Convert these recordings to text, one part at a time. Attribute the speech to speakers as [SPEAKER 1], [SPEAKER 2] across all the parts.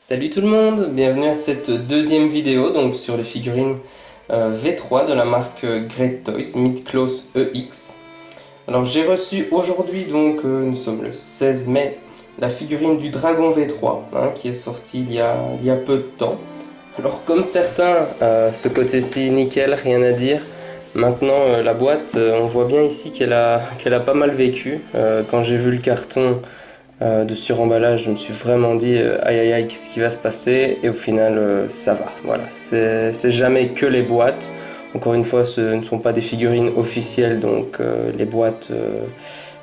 [SPEAKER 1] Salut tout le monde, bienvenue à cette deuxième vidéo donc sur les figurines V3 de la marque Great Toys Mid-Close EX. Alors j'ai reçu aujourd'hui donc, nous sommes le 16 mai, la figurine du Dragon V3 qui est sortie il y a peu de temps. Alors comme certains, ce côté-ci nickel, rien à dire. Maintenant la boîte, on voit bien ici qu'elle a pas mal vécu. Quand j'ai vu le carton de suremballage, je me suis vraiment dit aïe aïe aïe, qu'est-ce qui va se passer, et au final ça va. Voilà, c'est jamais que les boîtes. Encore une fois, ce ne sont pas des figurines officielles, donc les boîtes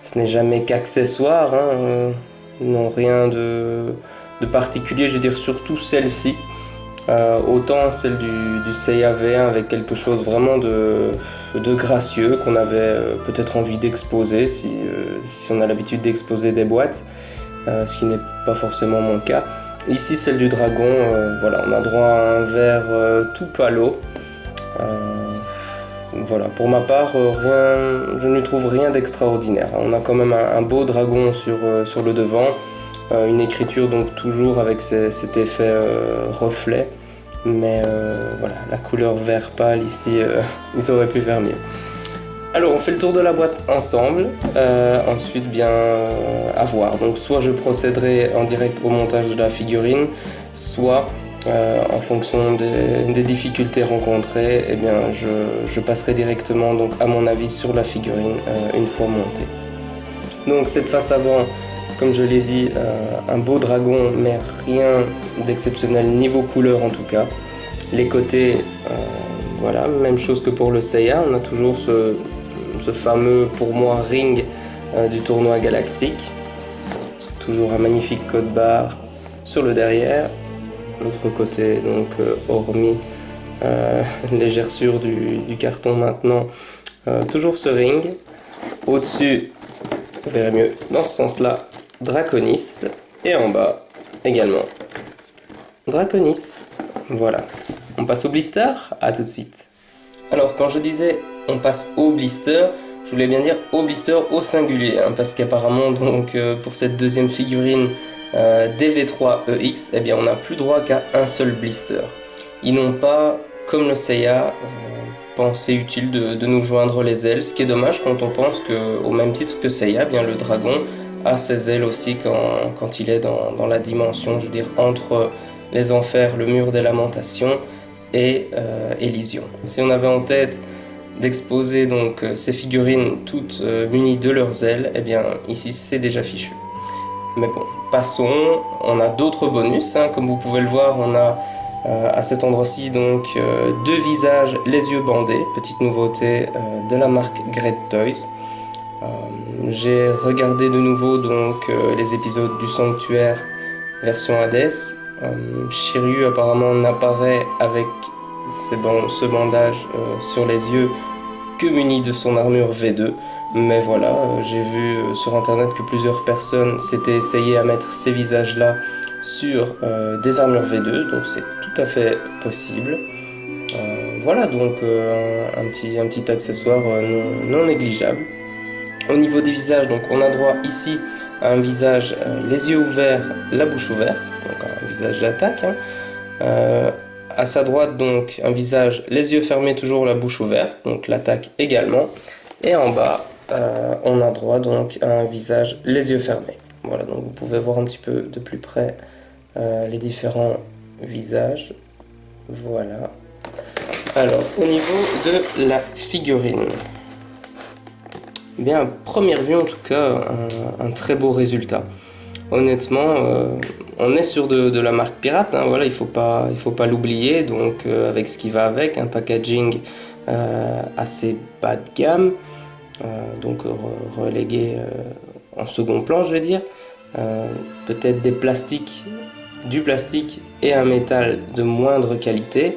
[SPEAKER 1] ce n'est jamais qu'accessoire, n'ont rien de particulier. Je veux dire, surtout celle-ci. Autant celle du Seiya V1 avec quelque chose vraiment de gracieux qu'on avait peut-être envie d'exposer si on a l'habitude d'exposer des boîtes, ce qui n'est pas forcément mon cas. Ici celle du dragon, voilà, on a droit à un verre tout palo. Voilà, pour ma part, je ne lui trouve rien d'extraordinaire. On a quand même un beau dragon sur le devant. Une écriture donc toujours avec cet effet reflet, mais voilà, la couleur vert pâle ici, ils auraient pu faire mieux. Alors on fait le tour de la boîte ensemble, ensuite bien à voir. Donc soit je procéderai en direct au montage de la figurine, soit en fonction des difficultés rencontrées, eh bien je passerai directement donc à mon avis sur la figurine une fois montée. Donc cette face avant, comme je l'ai dit, un beau dragon, mais rien d'exceptionnel niveau couleur en tout cas. Les côtés, voilà, même chose que pour le Seiya, on a toujours ce fameux, pour moi, ring du tournoi galactique. Toujours un magnifique code barre sur le derrière. L'autre côté, donc, hormis les gerçures du carton maintenant, toujours ce ring. Au-dessus, vous verrez mieux dans ce sens-là, Draconis, et en bas également Draconis. Voilà, on passe au blister. À tout de suite. Alors quand je disais on passe au blister, je voulais bien dire au blister au singulier, parce qu'apparemment donc pour cette deuxième figurine des V3 EX, eh bien on n'a plus droit qu'à un seul blister. Ils n'ont pas, comme le Seiya, pensé utile de nous joindre les ailes, ce qui est dommage quand on pense qu'au même titre que Seiya, bien le dragon a ses ailes aussi quand il est dans la dimension, je veux dire, entre les enfers, le mur des lamentations et Elysion. Si on avait en tête d'exposer donc ces figurines toutes munies de leurs ailes, eh bien ici c'est déjà fichu. Mais bon, passons, on a d'autres bonus, comme vous pouvez le voir, on a à cet endroit-ci donc deux visages, les yeux bandés, petite nouveauté de la marque Great Toys. J'ai regardé de nouveau donc les épisodes du Sanctuaire version Hades. Shiryu apparemment n'apparaît avec ce bandage sur les yeux que muni de son armure V2. Mais voilà, j'ai vu sur internet que plusieurs personnes s'étaient essayées à mettre ces visages-là sur des armures V2, donc c'est tout à fait possible. Voilà donc un petit accessoire non négligeable. Au niveau des visages, donc on a droit ici à un visage les yeux ouverts, la bouche ouverte, donc un visage d'attaque. À sa droite donc un visage les yeux fermés, toujours la bouche ouverte, donc l'attaque également. Et en bas on a droit donc à un visage les yeux fermés. Voilà, donc vous pouvez voir un petit peu de plus près les différents visages. Voilà. Alors au niveau de la figurine, bien, à première vue en tout cas, un très beau résultat. Honnêtement, on est sur de la marque pirate, voilà, il faut pas l'oublier, donc avec ce qui va avec, un packaging assez bas de gamme, donc relégué en second plan, je veux dire. Peut-être du plastique et un métal de moindre qualité.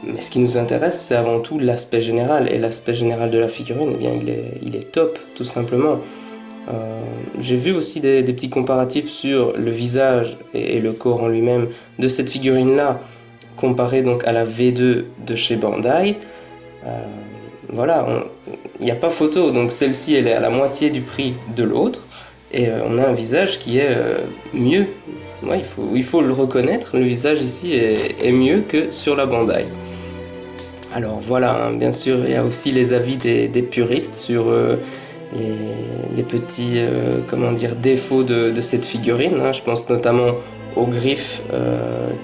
[SPEAKER 1] Mais ce qui nous intéresse, c'est avant tout l'aspect général. Et l'aspect général de la figurine, eh bien, il est top, tout simplement. J'ai vu aussi des petits comparatifs sur le visage et le corps en lui-même de cette figurine-là, comparé donc à la V2 de chez Bandai. Voilà, il n'y a pas photo, donc celle-ci, elle est à la moitié du prix de l'autre. Et on a un visage qui est mieux ouais, il faut le reconnaître, le visage ici est mieux que sur la Bandai. Alors voilà, hein, bien sûr, il y a aussi les avis des puristes sur les petits comment dire, défauts de cette figurine. Hein. Je pense notamment aux griffes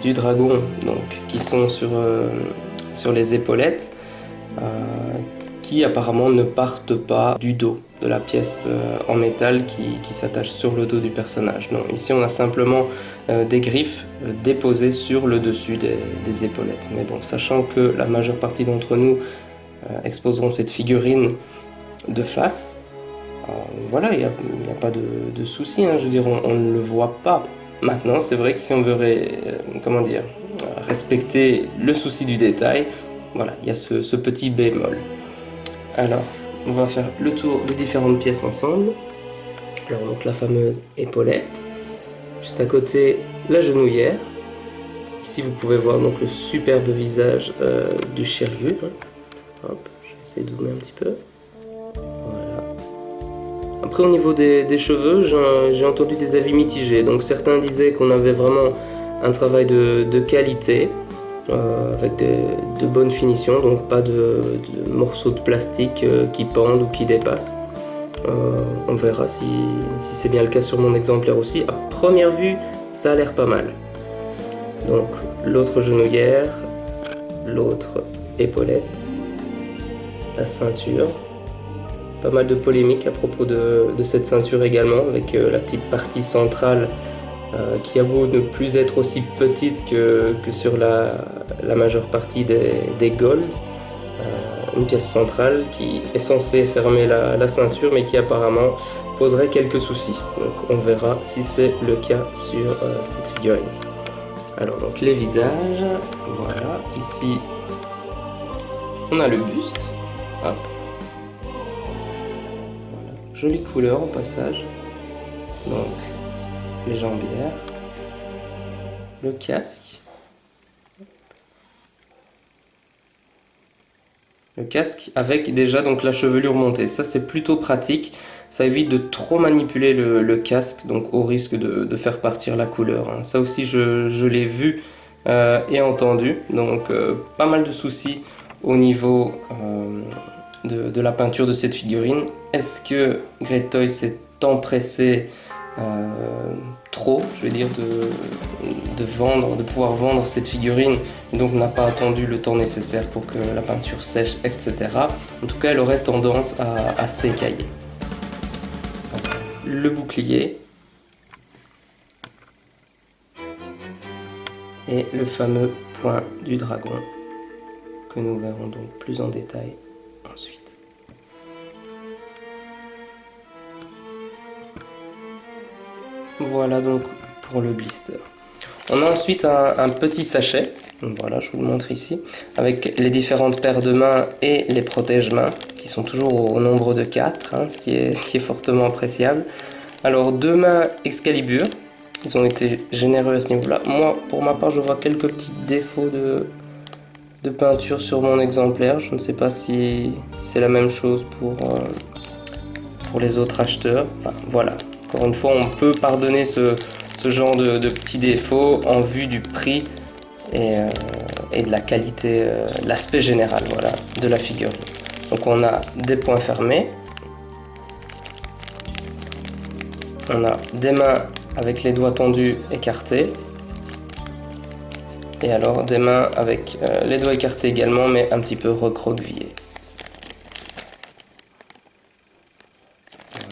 [SPEAKER 1] du dragon donc, qui sont sur les épaulettes, qui apparemment ne partent pas du dos de la pièce en métal qui s'attache sur le dos du personnage. Non, ici on a simplement des griffes déposées sur le dessus des épaulettes. Mais bon, sachant que la majeure partie d'entre nous exposeront cette figurine de face, voilà, il n'y a pas de souci, hein, je veux dire, on ne le voit pas. Maintenant, c'est vrai que si on veut comment dire, respecter le souci du détail, voilà, il y a ce petit bémol. Alors, on va faire le tour des différentes pièces ensemble. Alors, donc la fameuse épaulette. Juste à côté, la genouillère. Ici, vous pouvez voir donc le superbe visage du Shiryu. Hop, je vais essayer de zoomer un petit peu. Voilà. Après, au niveau des cheveux, j'ai entendu des avis mitigés. Donc, certains disaient qu'on avait vraiment un travail de qualité. Avec de bonnes finitions, donc pas de morceaux de plastique qui pendent ou qui dépassent. On verra si c'est bien le cas sur mon exemplaire aussi. À première vue, ça a l'air pas mal. Donc l'autre genouillère, l'autre épaulette, la ceinture. Pas mal de polémiques à propos de cette ceinture également, avec la petite partie centrale qui a beau ne plus être aussi petite que sur la majeure partie des Gold, une pièce centrale qui est censée fermer la ceinture mais qui apparemment poserait quelques soucis. Donc on verra si c'est le cas sur cette figurine. Alors donc les visages, voilà, ici on a le buste, hop. Voilà. Jolie couleur au passage, donc les jambières, le casque, avec déjà donc la chevelure montée. Ça c'est plutôt pratique, ça évite de trop manipuler le casque, donc au risque de faire partir la couleur. Hein. Ça aussi je l'ai vu et entendu, donc pas mal de soucis au niveau de la peinture de cette figurine. Est-ce que Great Toys s'est empressé trop, je vais dire, de pouvoir vendre cette figurine, et donc n'a pas attendu le temps nécessaire pour que la peinture sèche, etc. En tout cas, elle aurait tendance à s'écailler. Le bouclier et le fameux point du dragon que nous verrons donc plus en détail ensuite. Voilà donc pour le blister. On a ensuite un petit sachet, donc voilà, je vous le montre ici, avec les différentes paires de mains et les protège-mains, qui sont toujours au nombre de 4, hein, ce qui est fortement appréciable. Alors 2 mains Excalibur, ils ont été généreux à ce niveau-là. Moi, pour ma part, je vois quelques petits défauts de peinture sur mon exemplaire. Je ne sais pas si c'est la même chose pour les autres acheteurs. Enfin, voilà. Encore une fois, on peut pardonner ce genre de petits défauts en vue du prix et de la qualité, l'aspect général, voilà, de la figurine. Donc on a des poings fermés, on a des mains avec les doigts tendus écartés, et alors des mains avec les doigts écartés également, mais un petit peu recroquevillés.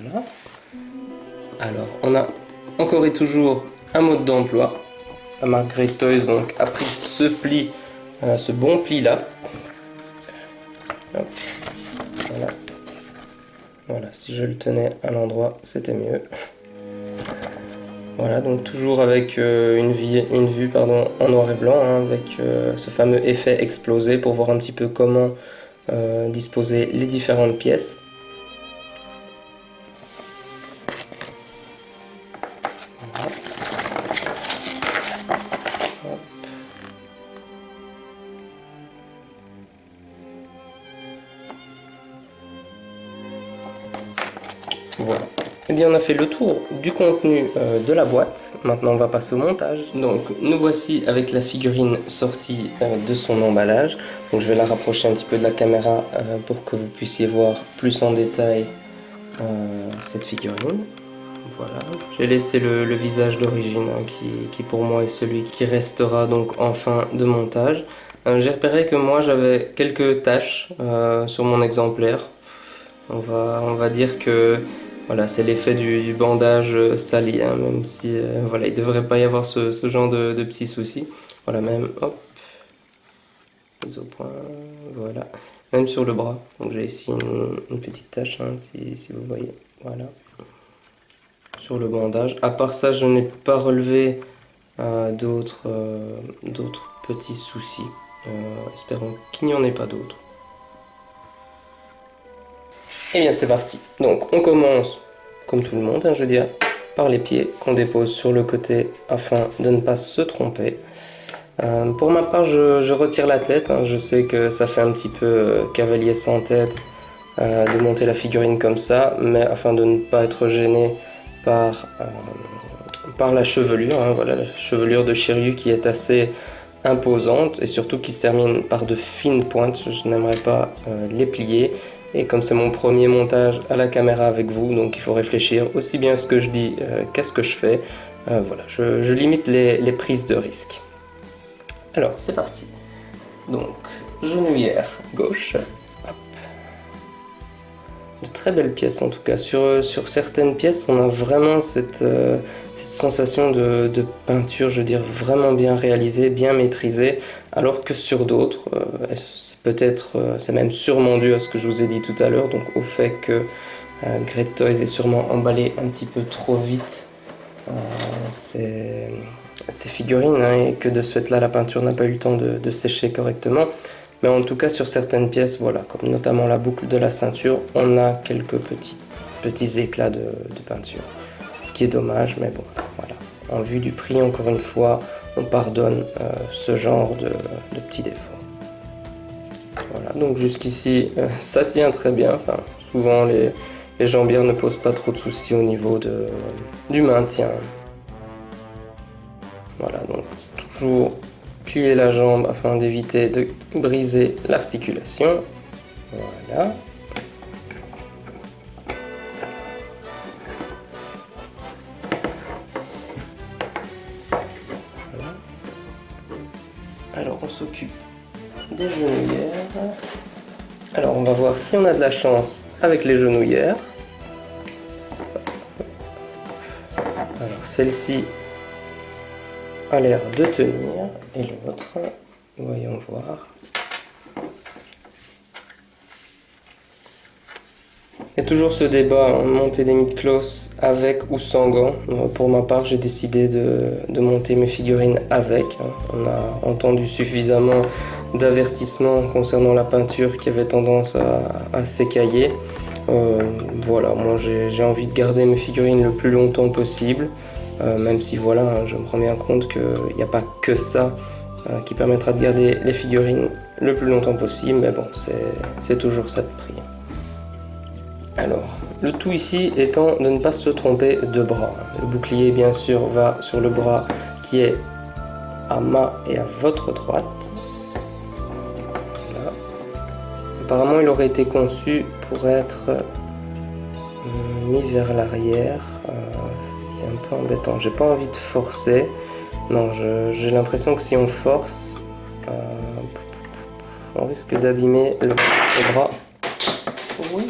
[SPEAKER 1] Voilà. Alors, on a encore et toujours un mode d'emploi. La marque Great Toys donc, a pris ce pli, ce bon pli là. Hop. Voilà. Voilà, si je le tenais à l'endroit, c'était mieux. Voilà, donc toujours avec une vue pardon, en noir et blanc, hein, avec ce fameux effet explosé pour voir un petit peu comment disposer les différentes pièces. Voilà. Eh bien, on a fait le tour du contenu de la boîte. Maintenant, on va passer au montage. Donc, nous voici avec la figurine sortie de son emballage. Donc, je vais la rapprocher un petit peu de la caméra pour que vous puissiez voir plus en détail cette figurine. Voilà, j'ai laissé le visage d'origine hein, qui pour moi est celui qui restera donc en fin de montage. J'ai repéré que moi j'avais quelques taches sur mon exemplaire. On va dire que voilà, c'est l'effet du bandage sali, hein, même si voilà, il ne devrait pas y avoir ce genre de petits soucis. Voilà, même, hop, mise au point, voilà. Même sur le bras, donc j'ai ici une petite tache, hein, si vous voyez, voilà. Sur le bandage. À part ça, je n'ai pas relevé d'autres petits soucis. Espérons qu'il n'y en ait pas d'autres. Et bien c'est parti. Donc on commence comme tout le monde, hein, je veux dire, par les pieds qu'on dépose sur le côté afin de ne pas se tromper. Pour ma part, je retire la tête. Hein. Je sais que ça fait un petit peu cavalier sans tête de monter la figurine comme ça, mais afin de ne pas être gêné par la chevelure, hein, voilà, la chevelure de Shiryu qui est assez imposante et surtout qui se termine par de fines pointes. Je n'aimerais pas les plier. Et comme c'est mon premier montage à la caméra avec vous, donc il faut réfléchir aussi bien à ce que je dis qu'à ce que je fais. Voilà, je limite les prises de risque. Alors, c'est parti. Donc, genouillère gauche. Hop. De très belles pièces en tout cas. Sur certaines pièces, on a vraiment cette sensation de peinture, je veux dire, vraiment bien réalisée, bien maîtrisée. Alors que sur d'autres, c'est même sûrement dû à ce que je vous ai dit tout à l'heure, donc au fait que Great Toys est sûrement emballé un petit peu trop vite ces figurines, hein, et que de ce fait là la peinture n'a pas eu le temps de sécher correctement. Mais en tout cas sur certaines pièces, voilà, comme notamment la boucle de la ceinture, on a quelques petits éclats de peinture. Ce qui est dommage, mais bon, voilà. En vue du prix, encore une fois, on pardonne ce genre de petits défauts. Voilà, donc jusqu'ici, ça tient très bien. Enfin, souvent, les jambières ne posent pas trop de soucis au niveau du maintien. Voilà, donc toujours plier la jambe afin d'éviter de briser l'articulation. Voilà. Alors on s'occupe des genouillères. Alors on va voir si on a de la chance avec les genouillères. Alors celle-ci a l'air de tenir et l'autre, voyons voir. Il y a toujours ce débat, hein, monter des mid-close avec ou sans gants. Pour ma part, j'ai décidé de monter mes figurines avec. On a entendu suffisamment d'avertissements concernant la peinture qui avait tendance à s'écailler. Voilà, moi j'ai envie de garder mes figurines le plus longtemps possible. Même si voilà, hein, je me rends bien compte qu'il n'y a pas que ça qui permettra de garder les figurines le plus longtemps possible. Mais bon, c'est toujours ça de prix. Alors, le tout ici étant de ne pas se tromper de bras. Le bouclier, bien sûr, va sur le bras qui est à ma et à votre droite. Voilà. Apparemment, il aurait été conçu pour être mis vers l'arrière, ce qui est un peu embêtant. J'ai pas envie de forcer. Non, j'ai l'impression que si on force, on risque d'abîmer le bras. Oui.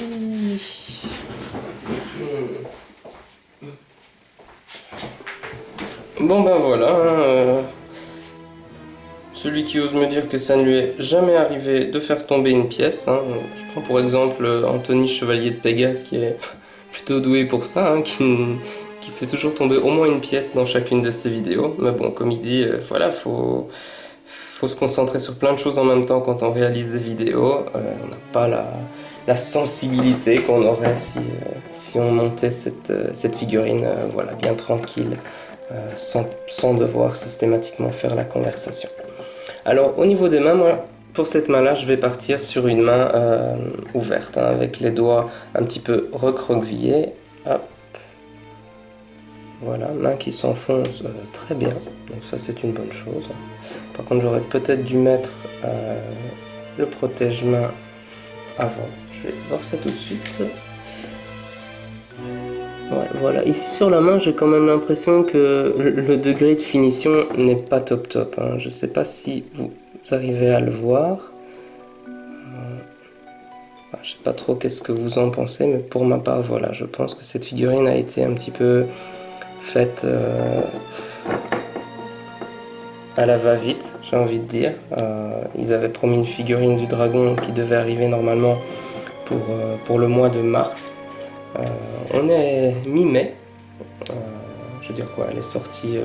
[SPEAKER 1] Bon ben voilà, hein, celui qui ose me dire que ça ne lui est jamais arrivé de faire tomber une pièce, hein, je prends pour exemple Anthony Chevalier de Pégase qui est plutôt doué pour ça, hein, qui fait toujours tomber au moins une pièce dans chacune de ses vidéos. Mais bon, comme il dit, voilà, faut se concentrer sur plein de choses en même temps quand on réalise des vidéos. On n'a pas la sensibilité qu'on aurait si on montait cette figurine voilà, bien tranquille, sans devoir systématiquement faire la conversation. Alors au niveau des mains, moi, pour cette main là je vais partir sur une main ouverte, hein, avec les doigts un petit peu recroquevillés. Hop. Voilà, main qui s'enfonce très bien, donc ça c'est une bonne chose. Par contre j'aurais peut-être dû mettre le protège-main avant. Je vais voir ça tout de suite. Ouais, voilà, ici sur la main j'ai quand même l'impression que le degré de finition n'est pas top top, hein. Je sais pas si vous arrivez à le voir. Je sais pas trop qu'est-ce que vous en pensez, mais pour ma part voilà, je pense que cette figurine a été un petit peu faite à la va-vite, j'ai envie de dire. Ils avaient promis une figurine du dragon qui devait arriver normalement pour le mois de mars. On est mi-mai. Je veux dire quoi, elle est sortie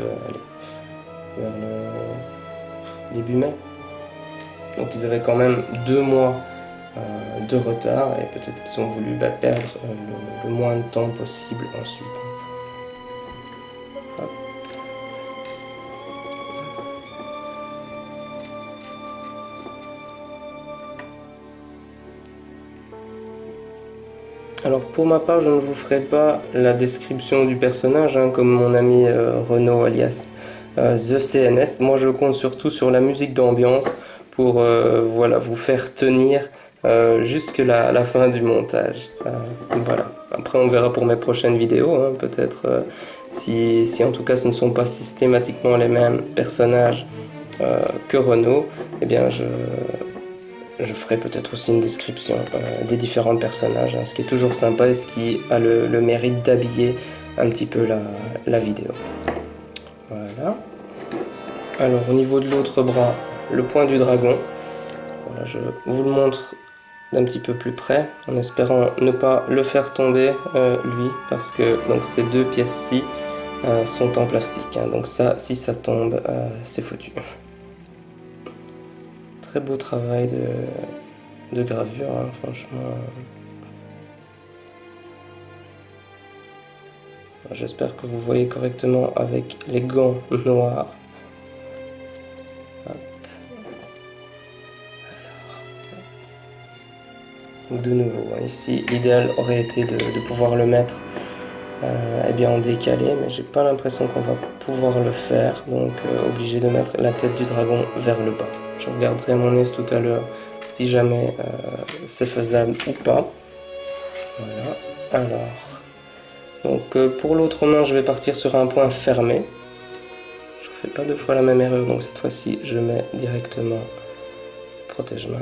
[SPEAKER 1] vers le début mai. Donc ils avaient quand même 2 mois de retard et peut-être qu'ils ont voulu perdre le moins de temps possible ensuite. Hop. Alors pour ma part, je ne vous ferai pas la description du personnage, hein, comme mon ami Renaud alias The CNS. Moi je compte surtout sur la musique d'ambiance pour voilà, vous faire tenir jusqu'à la fin du montage. Voilà. Après on verra pour mes prochaines vidéos, hein, peut-être si en tout cas ce ne sont pas systématiquement les mêmes personnages que Renaud, eh bien je ferai peut-être aussi une description des différents personnages, hein, ce qui est toujours sympa et ce qui a le mérite d'habiller un petit peu la vidéo. Voilà. Alors au niveau de l'autre bras, le point du dragon. Voilà, je vous le montre d'un petit peu plus près, en espérant ne pas le faire tomber lui, parce que donc, ces 2 pièces-ci sont en plastique, hein, donc ça, si ça tombe, c'est foutu. Très beau travail de gravure, hein, franchement. J'espère que vous voyez correctement avec les gants noirs. Hop. Alors. De nouveau, ici l'idéal aurait été de pouvoir le mettre eh bien en décalé, mais j'ai pas l'impression qu'on va pouvoir le faire, donc obligé de mettre la tête du dragon vers le bas. Je regarderai mon nez tout à l'heure si jamais c'est faisable ou pas. Voilà. Alors, donc pour l'autre main, je vais partir sur un point fermé. Je ne fais pas 2 fois la même erreur, donc cette fois-ci, je mets directement le protège-main.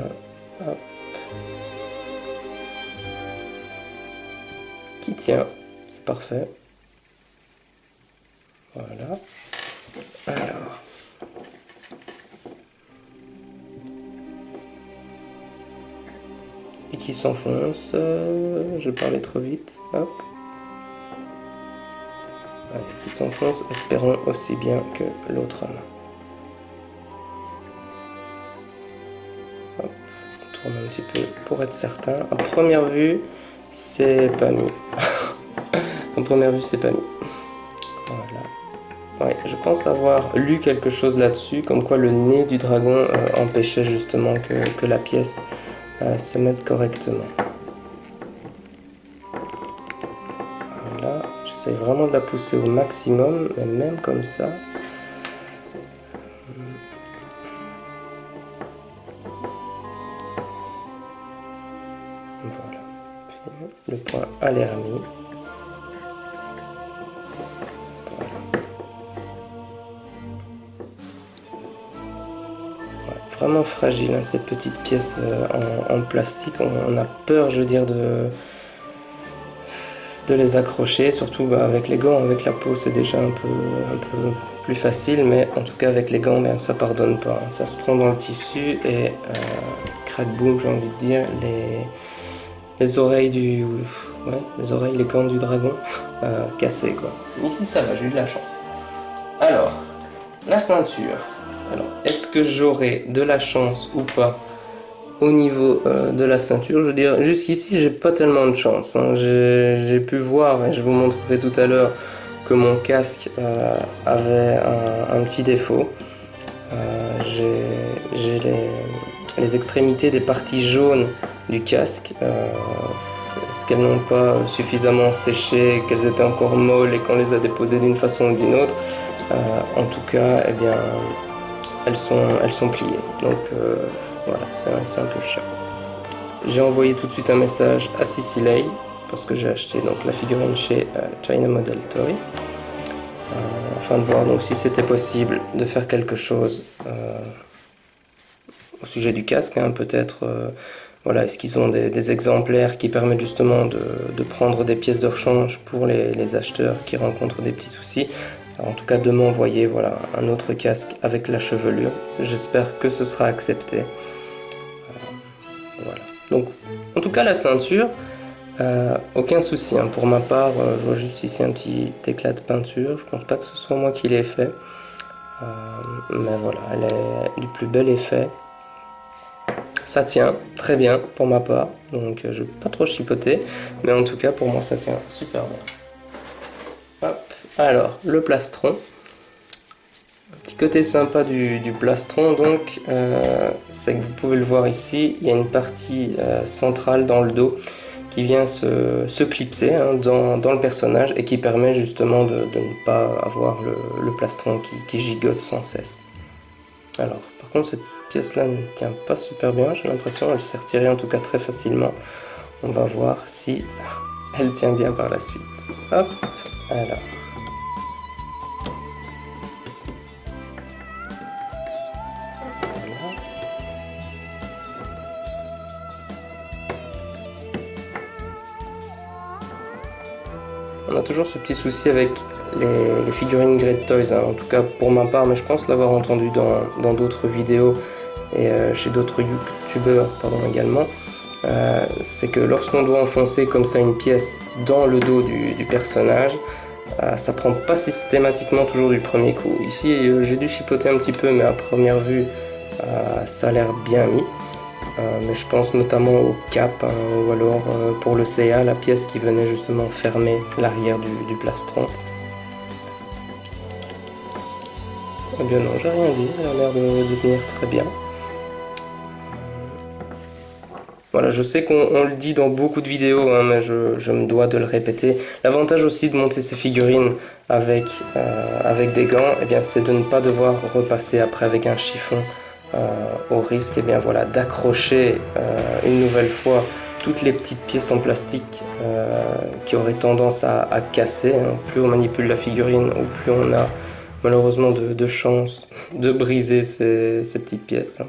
[SPEAKER 1] Hop. Qui tient, c'est parfait. Voilà. Alors. Et qui s'enfonce. Je parlais trop vite. Hop. Allez, qui s'enfonce, espérons aussi bien que l'autre main. Hop. On tourne un petit peu pour être certain. À première vue, c'est pas mis. En première vue, c'est pas mis. Voilà. Ouais, je pense avoir lu quelque chose là-dessus, comme quoi le nez du dragon empêchait justement que la pièce se mette correctement. Voilà, j'essaie vraiment de la pousser au maximum, mais même comme ça. Voilà, le point a l'air mis. Vraiment fragile, hein, ces petites pièces en plastique. On a peur, je veux dire, de les accrocher, surtout avec les gants. Avec la peau, c'est déjà un peu plus facile, mais en tout cas avec les gants, ça pardonne pas, hein. Ça se prend dans le tissu et crac boum, j'ai envie de dire, les oreilles les gants du dragon cassés, quoi. Ici ça va, j'ai eu de la chance. Alors, la ceinture. Alors, est-ce que j'aurai de la chance ou pas au niveau de la ceinture? Je veux dire, jusqu'ici, j'ai pas tellement de chance, hein. J'ai pu voir, et je vous montrerai tout à l'heure, que mon casque avait un petit défaut. J'ai les extrémités des parties jaunes du casque est-ce qu'elles n'ont pas suffisamment séché, qu'elles étaient encore molles et qu'on les a déposées d'une façon ou d'une autre. En tout cas, eh bien, elles sont pliées. Donc voilà, c'est un peu chiant. J'ai envoyé tout de suite un message à Cicilei parce que j'ai acheté donc la figurine chez China Model Toy, afin de voir donc si c'était possible de faire quelque chose au sujet du casque, hein, peut-être. Voilà, est-ce qu'ils ont des exemplaires qui permettent justement de prendre des pièces de rechange pour les acheteurs qui rencontrent des petits soucis. Alors, en tout cas, de m'envoyer voilà, un autre casque avec la chevelure. J'espère que ce sera accepté. Voilà. Donc, en tout cas, la ceinture, aucun souci. Hein. Pour ma part, je vois juste ici un petit éclat de peinture. Je pense pas que ce soit moi qui l'ai fait. Mais voilà, elle est du plus bel effet. Ça tient très bien pour ma part, donc je ne vais pas trop chipoter, mais en tout cas pour moi ça tient super bien. Hop. Alors, le plastron. Un petit côté sympa du plastron, donc, c'est que vous pouvez le voir ici, il y a une partie centrale dans le dos qui vient se clipser hein, dans le personnage et qui permet justement de ne pas avoir le plastron qui gigote sans cesse. Alors, par contre, cette pièce-là ne tient pas super bien, j'ai l'impression, elle s'est retirée en tout cas très facilement. On va voir si elle tient bien par la suite. Hop, alors. Voilà. On a toujours ce petit souci avec les figurines Great Toys, hein. En tout cas pour ma part, mais je pense l'avoir entendu dans d'autres vidéos et chez d'autres youtubeurs également, c'est que lorsqu'on doit enfoncer comme ça une pièce dans le dos du personnage, ça prend pas systématiquement toujours du premier coup. Ici j'ai dû chipoter un petit peu, mais à première vue ça a l'air bien mis. Mais je pense notamment au cap, hein, ou alors pour le CA, la pièce qui venait justement fermer l'arrière du plastron. Eh bien non, j'ai rien dit, elle a l'air de tenir très bien. Voilà, je sais qu'on le dit dans beaucoup de vidéos, hein, mais je me dois de le répéter. L'avantage aussi de monter ces figurines avec des gants, eh bien, c'est de ne pas devoir repasser après avec un chiffon, au risque eh bien, voilà, d'accrocher une nouvelle fois toutes les petites pièces en plastique qui auraient tendance à casser. Hein. Plus on manipule la figurine, ou plus on a malheureusement de chance de briser ces petites pièces.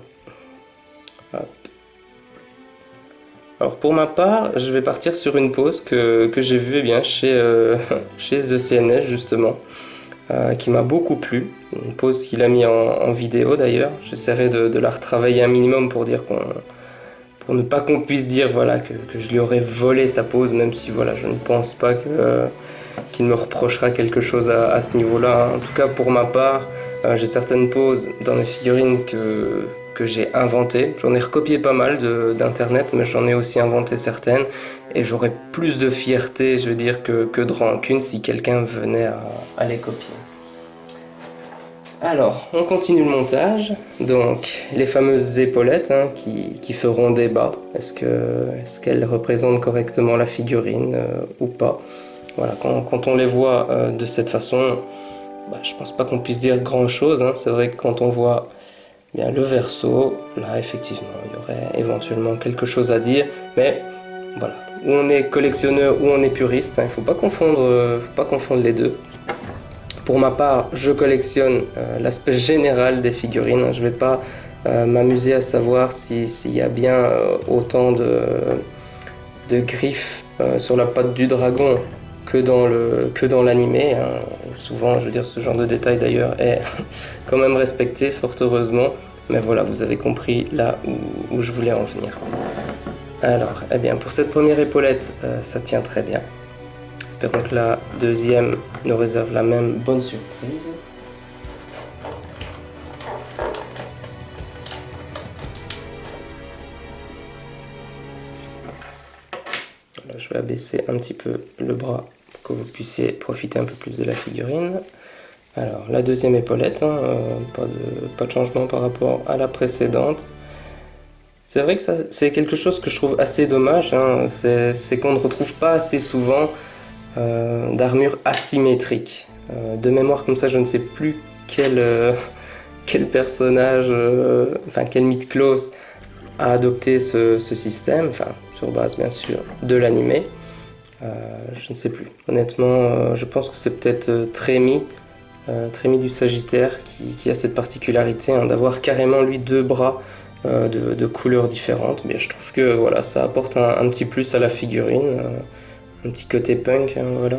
[SPEAKER 1] Hop. Alors pour ma part, je vais partir sur une pose que j'ai vue eh bien, chez The CNS justement, qui m'a beaucoup plu. Une pose qu'il a mis en vidéo d'ailleurs. J'essaierai de la retravailler un minimum pour dire pour ne pas qu'on puisse dire voilà, que je lui aurais volé sa pose, même si voilà, je ne pense pas qu'il me reprochera quelque chose à ce niveau-là. En tout cas pour ma part, j'ai certaines poses dans mes figurines que j'ai inventé. J'en ai recopié pas mal d'internet, mais j'en ai aussi inventé certaines, et j'aurais plus de fierté, je veux dire, que de rancune si quelqu'un venait à les copier. Alors, on continue le montage. Donc, les fameuses épaulettes hein, qui feront débat. Est-ce qu'elles représentent correctement la figurine ou pas? Voilà, quand on les voit de cette façon, je pense pas qu'on puisse dire grand-chose. Hein. C'est vrai que quand on voit bien le verso, là effectivement il y aurait éventuellement quelque chose à dire, mais voilà, où on est collectionneur ou on est puriste, hein, il ne faut pas confondre les deux. Pour ma part, je collectionne l'aspect général des figurines, hein, je ne vais pas m'amuser à savoir s'il y a bien autant de griffes sur la patte du dragon que dans l'animé. Hein. Souvent, je veux dire, ce genre de détail d'ailleurs est quand même respecté, fort heureusement. Mais voilà, vous avez compris là où je voulais en venir. Alors, eh bien, pour cette première épaulette, ça tient très bien. Espérons que la deuxième nous réserve la même bonne surprise. Là, je vais abaisser un petit peu le bras pour que vous puissiez profiter un peu plus de la figurine. Alors, la deuxième épaulette, hein, pas de changement par rapport à la précédente. C'est vrai que ça, c'est quelque chose que je trouve assez dommage, hein. C'est qu'on ne retrouve pas assez souvent d'armure asymétrique. De mémoire comme ça, je ne sais plus quel personnage, enfin quel mythe-close a adopté ce système, enfin sur base bien sûr de l'animé. Je ne sais plus. Honnêtement, je pense que c'est peut-être Trémi du Sagittaire qui a cette particularité, hein, d'avoir carrément lui deux bras de couleurs différentes. Mais je trouve que voilà, ça apporte un petit plus à la figurine, un petit côté punk, hein, voilà.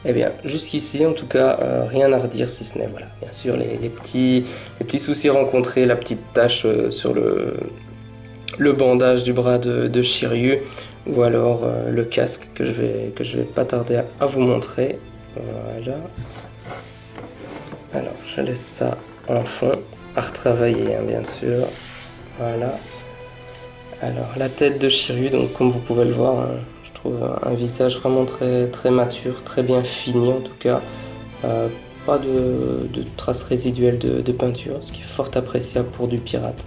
[SPEAKER 1] Eh bien, jusqu'ici, en tout cas, rien à redire si ce n'est, voilà, bien sûr, les petits soucis rencontrés, la petite tache sur le bandage du bras de Shiryu, ou alors le casque que je vais pas tarder à vous montrer. Voilà. Alors, je laisse ça en fond, à retravailler, hein, bien sûr. Voilà. Alors, la tête de Shiryu, donc comme vous pouvez le voir, hein, je trouve un visage vraiment très mature, très bien fini en tout cas. Pas de traces résiduelles de peinture, ce qui est fort appréciable pour du pirate.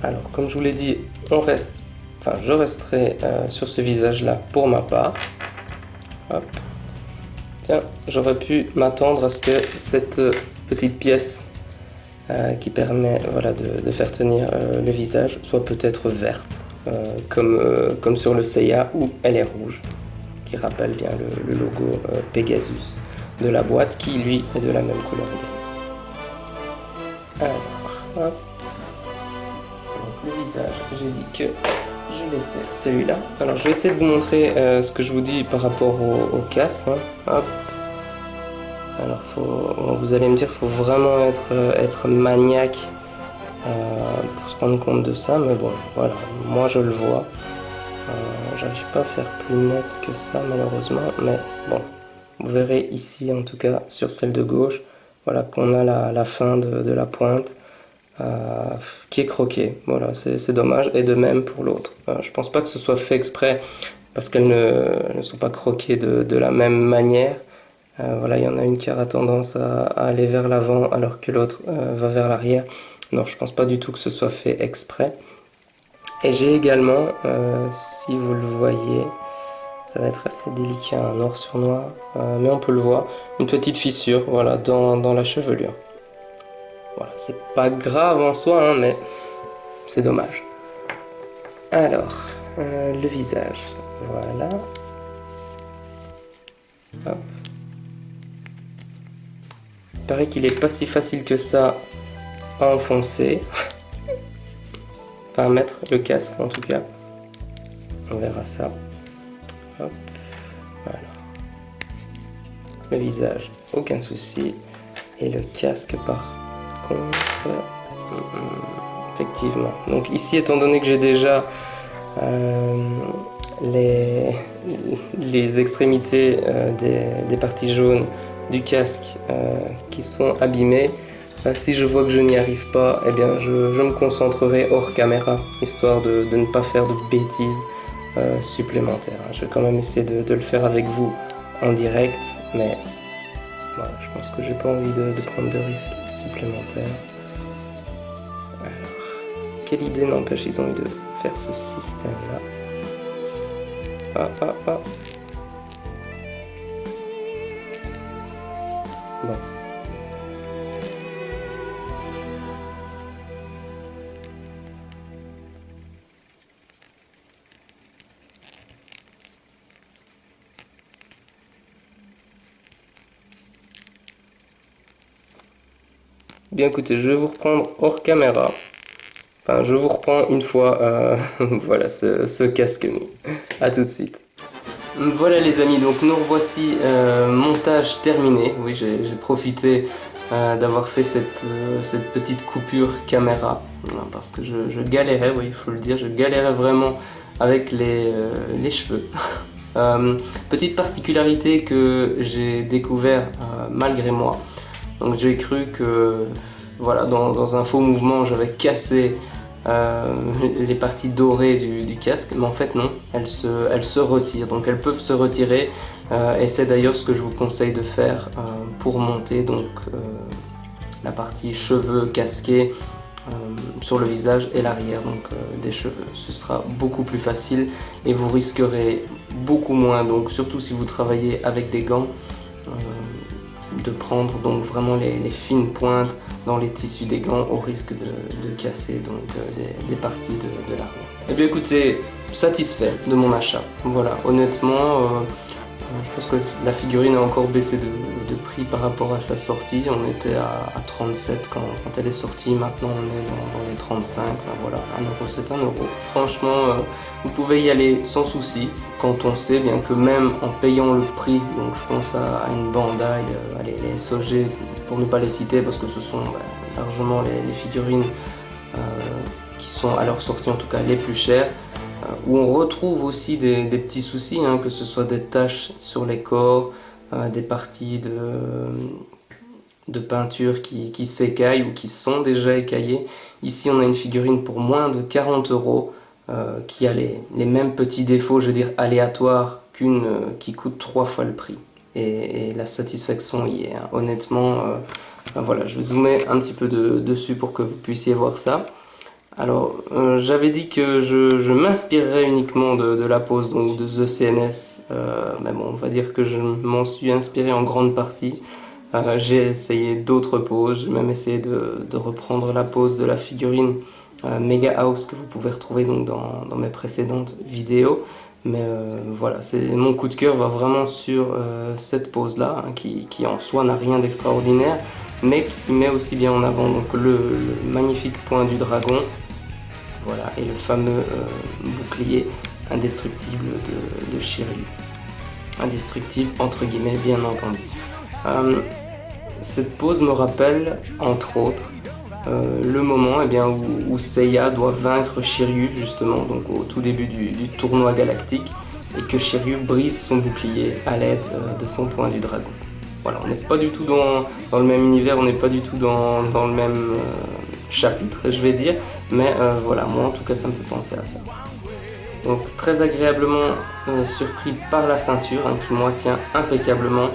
[SPEAKER 1] Alors, comme je vous l'ai dit, je resterai sur ce visage-là pour ma part. Hop. Tiens, j'aurais pu m'attendre à ce que cette petite pièce qui permet voilà, de faire tenir le visage soit peut-être verte, comme sur le Seiya où elle est rouge, qui rappelle bien le logo Pegasus de la boîte qui lui est de la même couleur. Alors, hop. Donc, le visage, j'ai dit que je laissais celui-là. Alors je vais essayer de vous montrer ce que je vous dis par rapport au casque, hein. Hop. Alors vous allez me dire, faut vraiment être maniaque pour se rendre compte de ça, mais bon, voilà, moi je le vois. J'arrive pas à faire plus net que ça malheureusement, mais bon, vous verrez ici en tout cas sur celle de gauche, voilà qu'on a la fin de la pointe qui est croquée. Voilà, c'est dommage, et de même pour l'autre. Je pense pas que ce soit fait exprès parce qu'elles ne sont pas croquées de la même manière. Voilà, il y en a une qui aura tendance à aller vers l'avant alors que l'autre va vers l'arrière. Non, je pense pas du tout que ce soit fait exprès. Et j'ai également, si vous le voyez, ça va être assez délicat, hein, noir sur noir, mais on peut le voir, une petite fissure, voilà, dans la chevelure. Voilà, c'est pas grave en soi, hein, mais c'est dommage. Alors, le visage, voilà. Hop. Il paraît qu'il est pas si facile que ça à enfoncer. Enfin, à mettre le casque en tout cas. On verra ça. Hop. Voilà. Le visage, aucun souci. Et le casque par contre, effectivement. Donc ici, étant donné que j'ai déjà les extrémités des parties jaunes du casque qui sont abîmées, si je vois que je n'y arrive pas, eh bien je me concentrerai hors caméra, histoire de ne pas faire de bêtises supplémentaires. Je vais quand même essayer de le faire avec vous en direct, mais voilà, je pense que j'ai pas envie de prendre de risques supplémentaires. Alors, quelle idée n'empêche, ils ont eu de faire ce système-là. Ah. Bon. Bien écoutez, je vais vous reprendre hors caméra. Enfin, je vous reprends une fois voilà, ce casque mis. A tout de suite. Voilà les amis, donc nous revoici, montage terminé. Oui, j'ai profité d'avoir fait cette petite coupure caméra, parce que je galérais, oui, il faut le dire, je galérais vraiment avec les cheveux. Petite particularité que j'ai découvert malgré moi. Donc j'ai cru que voilà, dans un faux mouvement j'avais cassé les parties dorées du casque, mais en fait non, elles se retirent, donc elles peuvent se retirer, et c'est d'ailleurs ce que je vous conseille de faire pour monter donc la partie cheveux casqués sur le visage et l'arrière donc des cheveux. Ce sera beaucoup plus facile et vous risquerez beaucoup moins, donc surtout si vous travaillez avec des gants, de prendre donc vraiment les fines pointes dans les tissus des gants au risque de casser donc des parties de l'arrière. Et bien écoutez, satisfait de mon achat. Voilà, honnêtement, je pense que la figurine a encore baissé de prix par rapport à sa sortie. On était à 37 quand elle est sortie, maintenant on est dans les 35. Voilà, 1 euro c'est 1 euro. Franchement, vous pouvez y aller sans souci quand on sait bien que même en payant le prix, donc je pense à une Bandai, les SOG pour ne pas les citer parce que ce sont largement les figurines qui sont à leur sortie en tout cas les plus chères. Où on retrouve aussi des petits soucis, que ce soit des taches sur les corps, des parties de peinture qui s'écaillent ou qui sont déjà écaillées. Ici on a une figurine pour moins de 40 euros qui a les mêmes petits défauts, je veux dire aléatoires, qu'une qui coûte 3 fois le prix. Et la satisfaction y est, honnêtement. Voilà, je vais zoomer un petit peu dessus pour que vous puissiez voir ça. Alors, j'avais dit que je m'inspirerais uniquement de la pose donc de The CNS, mais bon, on va dire que je m'en suis inspiré en grande partie. J'ai essayé d'autres poses, j'ai même essayé de reprendre la pose de la figurine Mega House que vous pouvez retrouver donc dans mes précédentes vidéos. Mais voilà, mon coup de cœur va vraiment sur cette pose-là, qui en soi n'a rien d'extraordinaire, mais qui met aussi bien en avant donc, le magnifique point du dragon. Voilà, et le fameux bouclier indestructible de Shiryu. Indestructible entre guillemets bien entendu. Cette pose me rappelle entre autres le moment où Seiya doit vaincre Shiryu justement donc au tout début du tournoi galactique et que Shiryu brise son bouclier à l'aide de son point du dragon. Voilà, on n'est pas du tout dans le même univers, on n'est pas du tout dans le même chapitre, je vais dire, mais voilà, moi en tout cas ça me fait penser à ça. Donc très agréablement surpris par la ceinture qui moi tient impeccablement.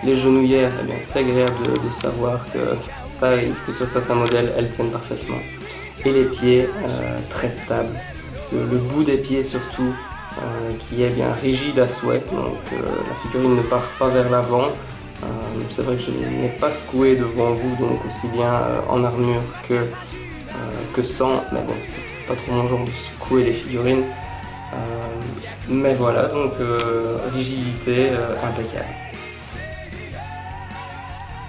[SPEAKER 1] Les genouillères, c'est agréable de savoir que sur certains modèles elles tiennent parfaitement. Et les pieds très stables, le bout des pieds surtout qui est bien rigide à souhait, donc la figurine ne part pas vers l'avant. C'est vrai que je n'ai pas secoué devant vous, donc aussi bien en armure que sans, mais bon, c'est pas trop mon genre de secouer les figurines. Mais voilà, donc rigidité impeccable.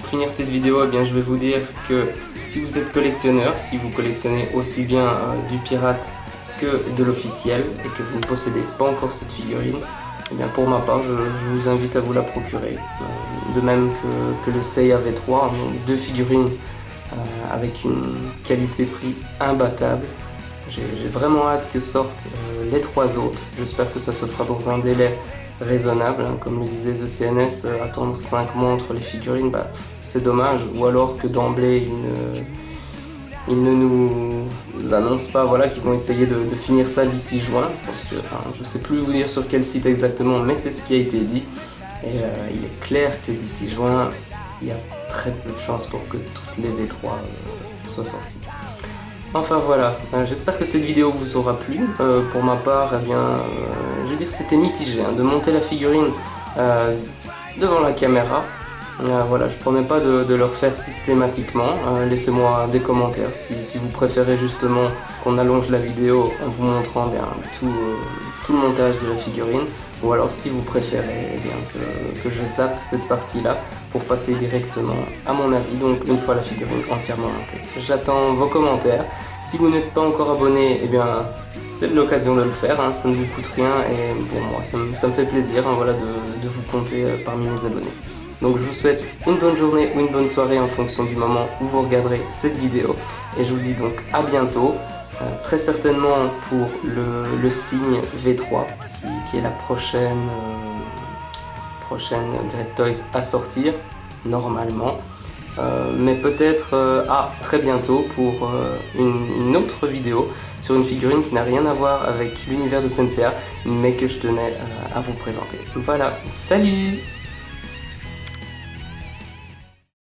[SPEAKER 1] Pour finir cette vidéo, je vais vous dire que si vous êtes collectionneur, si vous collectionnez aussi bien du pirate que de l'officiel et que vous ne possédez pas encore cette figurine, pour ma part, je vous invite à vous la procurer. De même que le Seiya V3, donc 2 figurines avec une qualité-prix imbattable. J'ai vraiment hâte que sortent les 3 autres. J'espère que ça se fera dans un délai raisonnable. Comme le disait The CNS, attendre 5 mois entre les figurines, c'est dommage. Ou alors que d'emblée, ils ne nous annoncent pas qu'ils vont essayer de finir ça d'ici juin. Parce que je ne sais plus vous dire sur quel site exactement, mais c'est ce qui a été dit. Et il est clair que d'ici juin, il y a très peu de chances pour que toutes les V3 soient sorties. Enfin voilà, j'espère que cette vidéo vous aura plu. Pour ma part, je veux dire c'était mitigé de monter la figurine devant la caméra. Voilà, je promets pas de le refaire systématiquement. Laissez-moi des commentaires si vous préférez justement qu'on allonge la vidéo en vous montrant tout le montage de la figurine. Ou alors si vous préférez que je zappe cette partie-là pour passer directement à mon avis, donc une fois la figurine entièrement montée. J'attends vos commentaires. Si vous n'êtes pas encore abonné, c'est l'occasion de le faire, ça ne vous coûte rien et pour moi ça me fait plaisir de vous compter parmi les abonnés. Donc je vous souhaite une bonne journée ou une bonne soirée en fonction du moment où vous regarderez cette vidéo et je vous dis donc à bientôt. Très certainement pour le signe V3 qui est la prochaine Great Toys à sortir normalement, mais peut-être à très bientôt pour une autre vidéo sur une figurine qui n'a rien à voir avec l'univers de Senseiya mais que je tenais à vous présenter. Voilà, salut!